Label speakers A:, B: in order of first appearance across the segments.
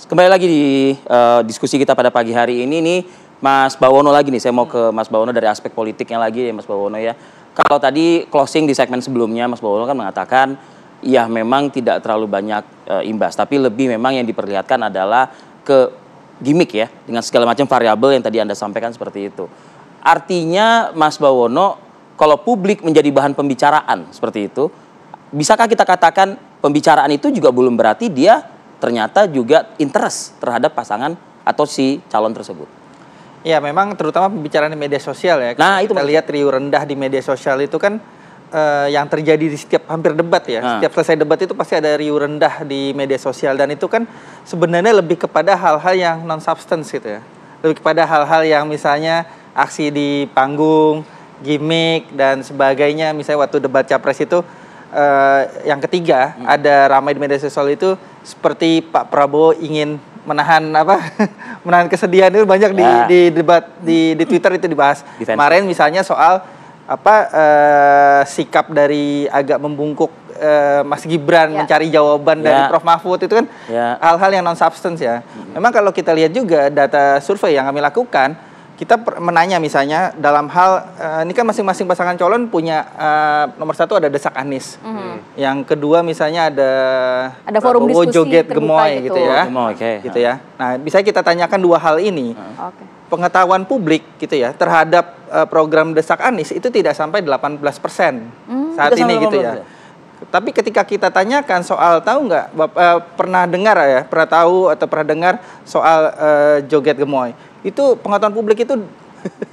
A: Kembali lagi di diskusi kita pada pagi hari ini nih, Mas Bawono lagi nih. Saya mau ke Mas Bawono dari aspek politiknya lagi ya, Mas Bawono ya. Kalau tadi closing di segmen sebelumnya, Mas Bawono kan mengatakan, ya memang tidak terlalu banyak imbas, tapi lebih memang yang diperlihatkan adalah ke gimmick ya, dengan segala macam variabel yang tadi Anda sampaikan seperti itu. Artinya, Mas Bawono, kalau publik menjadi bahan pembicaraan seperti itu, bisakah kita katakan pembicaraan itu juga belum berarti dia ternyata juga interest terhadap pasangan atau si calon tersebut?
B: Ya, memang terutama pembicaraan di media sosial ya.
A: Nah, itu
B: kita lihat riuh rendah di media sosial itu kan yang terjadi di setiap hampir debat ya. Setiap selesai debat itu pasti ada riuh rendah di media sosial, dan itu kan sebenarnya lebih kepada hal-hal yang non substance gitu ya. Lebih kepada hal-hal yang misalnya aksi di panggung, gimmick dan sebagainya. Misalnya waktu debat Capres itu yang ketiga ada ramai di media sosial itu seperti Pak Prabowo ingin menahan menahan kesedihan, itu banyak di debat di Twitter itu dibahas. Kemarin misalnya soal sikap dari agak membungkuk Mas Gibran mencari jawaban dari Prof Mahfud, itu kan hal-hal yang non substance ya. Memang kalau kita lihat juga data survei yang kami lakukan, kita menanya misalnya dalam hal ini kan masing-masing pasangan calon punya nomor satu ada desak Anies, yang kedua misalnya ada
C: forum diskusi
B: joget gemoy gitu ya, gitu ya. Nah, bisa kita tanyakan dua hal ini. Pengetahuan publik gitu ya terhadap program desak Anies itu tidak sampai 18% saat ini gitu ya. Tapi ketika kita tanyakan soal tahu nggak, pernah dengar ya, pernah tahu atau pernah dengar soal joget gemoy, itu pengetahuan publik itu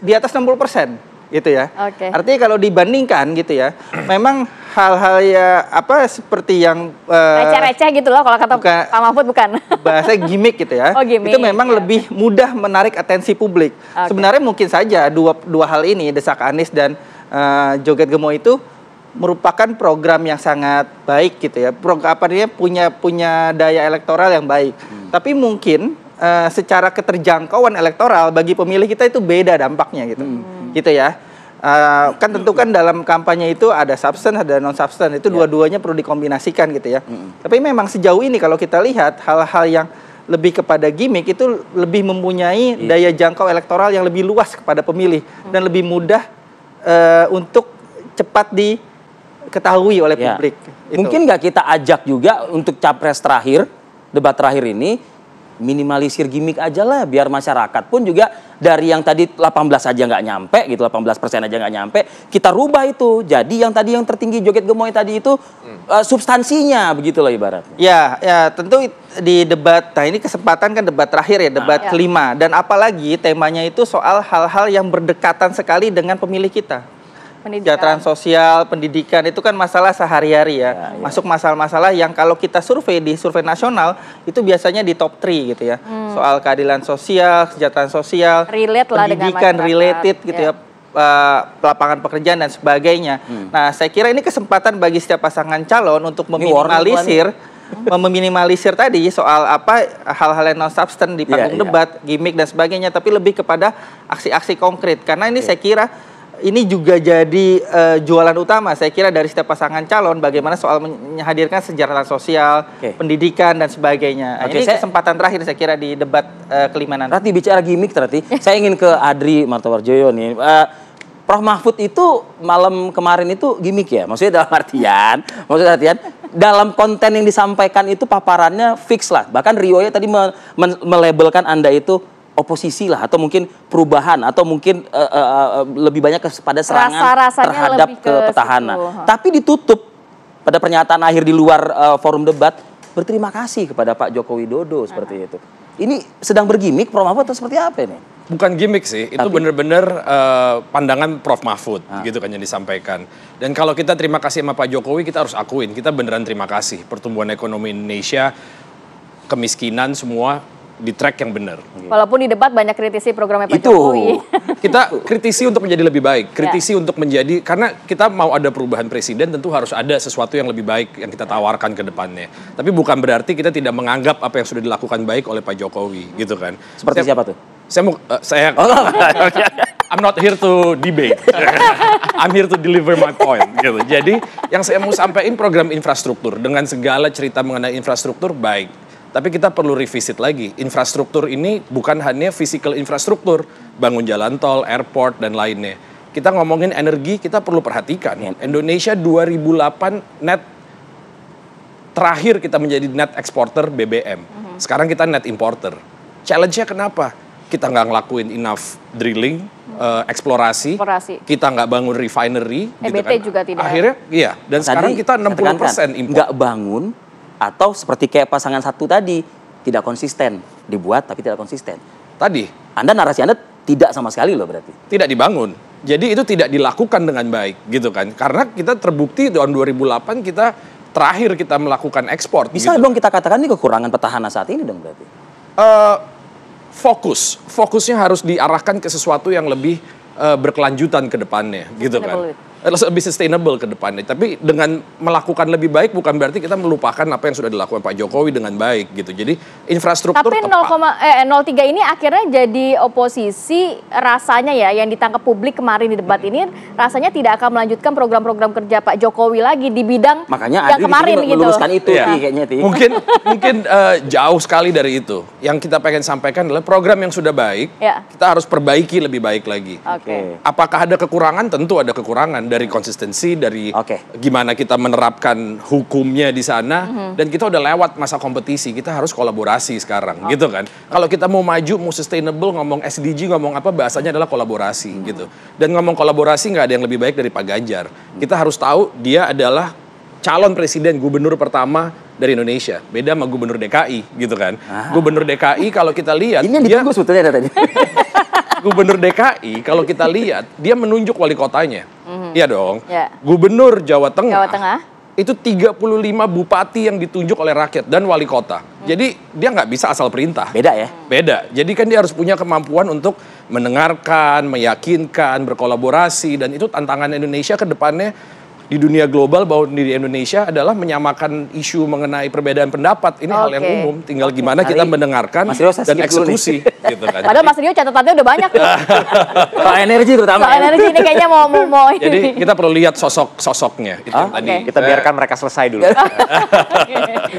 B: di atas 60% gitu ya. Artinya kalau dibandingkan gitu ya, memang hal-hal ya seperti yang
C: receh-receh gitu loh kalau kata Pak Mahfud, bukan
B: bahasa gimmick gitu ya.
C: Gimmick,
B: itu memang lebih mudah menarik atensi publik. Sebenarnya mungkin saja dua hal ini, desak Anies dan joget gemoy itu merupakan program yang sangat baik gitu ya. Dia punya daya elektoral yang baik. Tapi mungkin secara keterjangkauan elektoral bagi pemilih kita itu beda dampaknya gitu. Gitu ya. Kan tentu kan dalam kampanye itu ada substance, ada non substance, itu dua-duanya perlu dikombinasikan gitu ya. Tapi memang sejauh ini kalau kita lihat hal-hal yang lebih kepada gimmick itu lebih mempunyai daya jangkau elektoral yang lebih luas kepada pemilih dan lebih mudah untuk cepat diketahui oleh publik.
A: Mungkin nggak kita ajak juga untuk capres terakhir, debat terakhir ini, minimalisir gimmick aja lah, biar masyarakat pun juga dari yang tadi 18 aja nggak nyampe gitu, 18% aja nggak nyampe, kita rubah itu jadi yang tadi yang tertinggi joget gemoy tadi itu substansinya begitu loh ibaratnya. Ya tentu di debat, nah ini kesempatan kan debat terakhir ya, debat kelima, dan apalagi temanya itu soal hal-hal yang berdekatan sekali dengan pemilih kita. Kesejahteraan sosial, pendidikan itu kan masalah sehari-hari ya. Masuk masalah-masalah yang kalau kita survei di survei nasional itu biasanya di top 3 gitu ya. Soal keadilan sosial, kesejahteraan sosial, pendidikan related gitu ya. Lapangan pekerjaan dan sebagainya. Nah, saya kira ini kesempatan bagi setiap pasangan calon untuk meminimalisir tadi soal hal-hal yang non substance di panggung debat, gimmick dan sebagainya, tapi lebih kepada aksi-aksi konkret. Karena ini saya kira ini juga jadi jualan utama saya kira dari setiap pasangan calon, bagaimana soal menghadirkan kesejahteraan sosial, pendidikan dan sebagainya. Ini kesempatan terakhir saya kira di debat kelima nanti. Berarti bicara gimmick saya ingin ke Adri Martowardoyo nih. Prof Mahfud itu malam kemarin itu gimmick ya? Maksudnya dalam artian dalam konten yang disampaikan itu paparannya fix lah. Bahkan Rio ya tadi melabelkan Anda itu oposisi lah, atau mungkin perubahan, atau mungkin lebih banyak kepada serangan terhadap ke petahana. Tapi ditutup pada pernyataan akhir di luar forum debat, berterima kasih kepada Pak Joko Widodo seperti itu. Ini sedang bergimik Prof Mahfud atau seperti apa ini?
D: Bukan gimmick sih, itu benar-benar pandangan Prof Mahfud gitu kan yang disampaikan. Dan kalau kita terima kasih sama Pak Jokowi, kita harus akuin, kita beneran terima kasih. Pertumbuhan ekonomi Indonesia, kemiskinan semua di track yang benar.
C: Walaupun di debat banyak kritisi programnya Pak Jokowi.
D: Kita kritisi untuk menjadi lebih baik, kritisi untuk menjadi, karena kita mau ada perubahan presiden tentu harus ada sesuatu yang lebih baik yang kita tawarkan ke depannya. Tapi bukan berarti kita tidak menganggap apa yang sudah dilakukan baik oleh Pak Jokowi, gitu kan.
A: Seperti siapa tuh?
D: I'm not here to debate. I'm here to deliver my point gitu. Jadi yang saya mau sampaikan program infrastruktur dengan segala cerita mengenai infrastruktur baik. Tapi kita perlu revisit lagi. Infrastruktur ini bukan hanya physical infrastruktur, bangun jalan tol, airport, dan lainnya. Kita ngomongin energi, kita perlu perhatikan. Indonesia 2008 net terakhir kita menjadi net exporter BBM. Sekarang kita net importer. Challenge-nya kenapa? Kita nggak ngelakuin enough drilling, eksplorasi. Kita nggak bangun refinery.
C: EBT gitu kan. Juga tidak.
D: Akhirnya, iya. Dan sekarang kita 60% import.
E: Nggak bangun, atau seperti kayak pasangan satu tadi, tidak konsisten. Dibuat tapi tidak konsisten.
D: Tadi.
E: Narasi Anda tidak sama sekali loh berarti.
D: Tidak dibangun. Jadi itu tidak dilakukan dengan baik gitu kan. Karena kita terbukti tahun 2008 kita terakhir kita melakukan ekspor.
E: Bisa
D: gitu.
E: dong kita katakan ini kekurangan petahana saat ini dong berarti.
D: Fokusnya harus diarahkan ke sesuatu yang lebih berkelanjutan ke depannya gitu kan. Lebih sustainable ke depannya. Tapi dengan melakukan lebih baik bukan berarti kita melupakan apa yang sudah dilakukan Pak Jokowi dengan baik gitu. Jadi infrastruktur
C: tapi 03 ini akhirnya jadi oposisi rasanya ya, yang ditangkap publik kemarin di debat ini rasanya tidak akan melanjutkan program-program kerja Pak Jokowi lagi di bidang
E: makanya
C: yang kemarin gitu.
E: Meluruskan itu
D: ya.
E: Kayaknya
D: Mungkin jauh sekali dari itu. Yang kita pengen sampaikan adalah program yang sudah baik, kita harus perbaiki lebih baik lagi. Apakah ada kekurangan? Tentu ada kekurangan. Dari konsistensi, dari gimana kita menerapkan hukumnya di sana, dan kita udah lewat masa kompetisi, kita harus kolaborasi sekarang, gitu kan. Kalau kita mau maju, mau sustainable, ngomong SDG, ngomong apa, bahasanya adalah kolaborasi, gitu. Dan ngomong kolaborasi nggak ada yang lebih baik dari Pak Ganjar. Kita harus tahu dia adalah calon presiden gubernur pertama dari Indonesia. Beda sama gubernur DKI, gitu kan. Gubernur DKI kalau kita lihat,
E: ini yang ditunggu sebetulnya tadi.
D: Gubernur DKI kalau kita lihat dia menunjuk wali kotanya. Iya dong. Gubernur Jawa Tengah itu 35 bupati yang ditunjuk oleh rakyat dan wali kota. Jadi dia nggak bisa asal perintah.
E: Beda ya?
D: Beda. Jadi kan dia harus punya kemampuan untuk mendengarkan, meyakinkan, berkolaborasi, dan itu tantangan Indonesia ke depannya di dunia global bahwa di Indonesia adalah menyamakan isu mengenai perbedaan pendapat. Ini hal yang umum, tinggal gimana kita mendengarkan dan eksekusi gitu kan.
C: Padahal Mas Rio catatannya udah banyak.
E: Soal energi terutama.
C: Soal energi ini kayaknya mau
D: Jadi kita perlu lihat sosoknya itu tadi.
F: Kita biarkan mereka selesai dulu.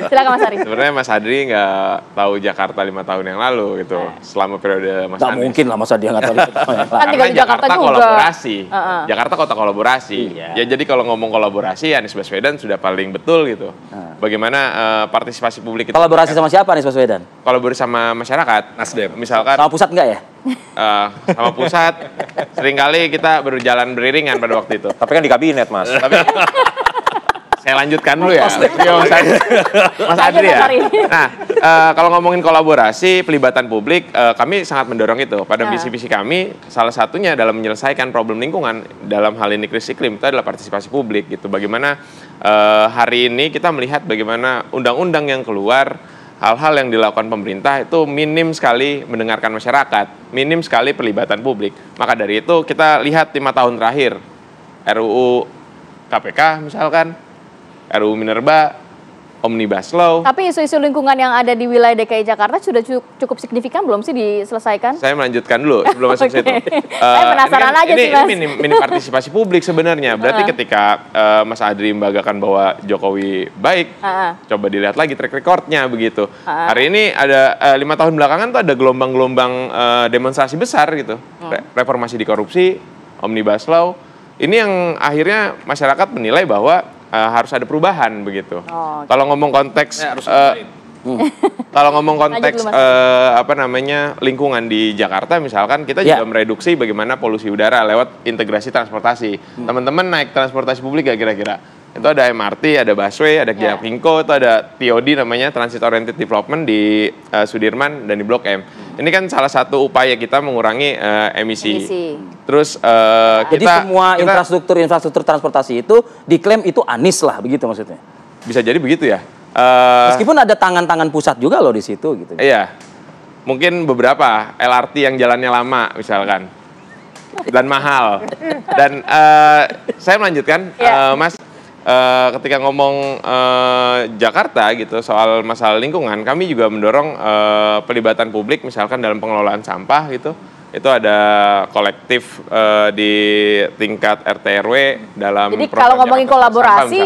C: Silakan Mas Ari.
F: Sebenarnya Mas Adri nggak tahu Jakarta 5 tahun yang lalu gitu. Selama periode Mas Anies.
E: Nggak mungkin lah masa dia nggak tahu.
C: Kan tinggal di Jakarta juga.
F: Kolaborasi. Jakarta kota kolaborasi. Ya jadi kalau ngomong kolaborasi, Anies Baswedan sudah paling betul gitu. Bagaimana partisipasi publik itu.
E: Kolaborasi sama siapa Anies Baswedan?
F: Kolaborasi sama masyarakat.
D: Nasdem.
F: Misalkan.
E: Sama pusat enggak ya?
F: Sama pusat. Seringkali kita berjalan beriringan pada waktu itu.
G: Tapi kan di kabinet, Mas.
F: Saya lanjutkan dulu ya. Mas Adri ya. Nah, kalau ngomongin kolaborasi, pelibatan publik, kami sangat mendorong itu. Pada visi-visi kami, salah satunya dalam menyelesaikan problem lingkungan, dalam hal ini krisis iklim, itu adalah partisipasi publik gitu. Bagaimana hari ini kita melihat bagaimana undang-undang yang keluar, hal-hal yang dilakukan pemerintah itu minim sekali mendengarkan masyarakat, minim sekali pelibatan publik. Maka dari itu kita lihat 5 tahun terakhir, RUU KPK misalkan, RUU Minerba, Omnibus Law.
C: Tapi isu-isu lingkungan yang ada di wilayah DKI Jakarta sudah cukup signifikan belum sih diselesaikan?
F: Saya melanjutkan dulu sebelum masuk situ.
C: Saya penasaran aja sih, Mas.
F: Ini minim partisipasi publik sebenarnya. Berarti ketika Mas Adri membanggakan bahwa Jokowi baik, coba dilihat lagi track recordnya begitu. Hari ini ada 5 tahun belakangan tuh ada gelombang-gelombang demonstrasi besar gitu. Reformasi di korupsi, Omnibus Law. Ini yang akhirnya masyarakat menilai bahwa harus ada perubahan begitu. Kalau ngomong konteks kalau ngomong konteks lingkungan di Jakarta misalkan kita juga mereduksi bagaimana polusi udara lewat integrasi transportasi. Teman-teman naik transportasi publik gak kira-kira? Itu ada MRT, ada busway, ada Jaklingko, itu ada TOD namanya Transit Oriented Development di Sudirman dan di Blok M. Ini kan salah satu upaya kita mengurangi emisi. Terus
E: jadi semua infrastruktur transportasi itu diklaim itu Anies lah, begitu maksudnya.
F: Bisa jadi begitu ya.
E: Meskipun ada tangan-tangan pusat juga loh di situ gitu.
F: Iya. Mungkin beberapa LRT yang jalannya lama misalkan. Dan mahal. Dan saya melanjutkan Mas, ketika ngomong Jakarta gitu soal masalah lingkungan, kami juga mendorong pelibatan publik misalkan dalam pengelolaan sampah gitu. itu ada kolektif di tingkat RT RW dalam.
C: Jadi kalau ngomongin kolaborasi,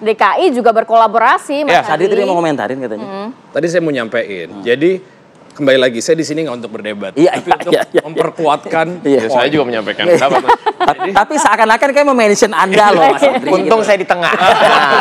C: DKI juga berkolaborasi, Mas
E: Adi tadi mau komentarin katanya.
D: Tadi saya mau nyampein. Jadi kembali lagi, saya di sini nggak untuk berdebat, tapi untuk memperkuatkan.
F: Saya juga menyampaikan pendapat.
E: Tapi seakan-akan kayak mention Anda loh, Mas Andri.
B: Untung saya di tengah,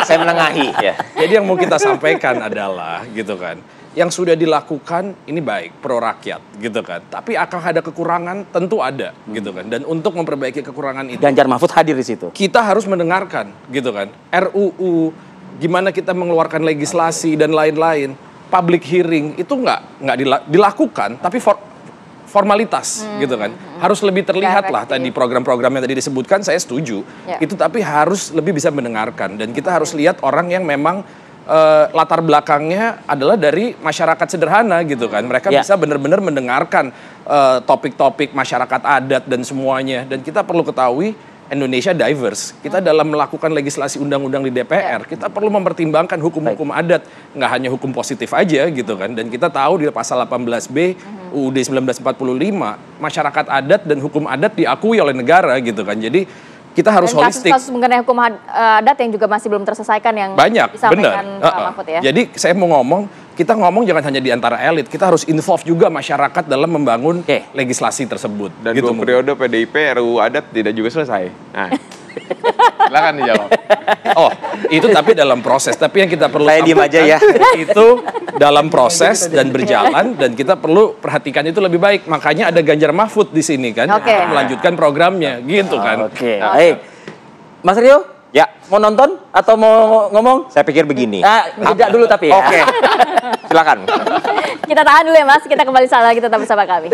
B: saya menengahi. Ya.
D: Jadi yang mau kita sampaikan adalah, gitu kan, yang sudah dilakukan ini baik, pro rakyat, gitu kan. Tapi akan ada kekurangan, tentu ada, gitu kan. Dan untuk memperbaiki kekurangan itu,
E: Ganjar Mahfud hadir di situ.
D: kita harus mendengarkan, gitu kan. RUU, gimana kita mengeluarkan legislasi dan lain-lain. Public hearing itu nggak dilakukan, tapi formalitas gitu kan. Harus lebih terlihat lah tadi program-program yang tadi disebutkan, saya setuju. Itu tapi harus lebih bisa mendengarkan, dan kita harus lihat orang yang memang latar belakangnya adalah dari masyarakat sederhana gitu kan. Mereka bisa benar-benar mendengarkan topik-topik masyarakat adat dan semuanya. Dan kita perlu ketahui Indonesia diverse. Kita dalam melakukan legislasi undang-undang di DPR, kita perlu mempertimbangkan hukum-hukum adat, nggak hanya hukum positif aja gitu kan. Dan kita tahu di pasal 18B UUD 1945, masyarakat adat dan hukum adat diakui oleh negara gitu kan. Jadi kita harus holistik.
C: Kasus-kasus mengenai hukum adat yang juga masih belum terselesaikan yang
D: banyak,
C: disampaikan Pak Mahfud ya.
D: Jadi saya mau ngomong, kita ngomong jangan hanya di antara elit, kita harus involve juga masyarakat dalam membangun legislasi tersebut.
F: Dan
D: gitu,
F: 2 periode PDIP RUU adat tidak juga selesai. Nah, silakan dijawab.
D: Oh, itu tapi dalam proses. Tapi yang kita perlu
B: Saya diem aja ya.
D: Itu dalam proses dan berjalan, dan kita perlu perhatikan itu lebih baik. Makanya ada Ganjar Mahfud di sini kan, untuk melanjutkan programnya, gitu kan.
E: Baik, Mas Rio, mau nonton atau mau ngomong?
B: Saya pikir begini.
E: Tidak dulu tapi ya.
B: Oke, silakan.
C: Kita tahan dulu ya Mas, kita kembali saat lagi tetap bersama kami.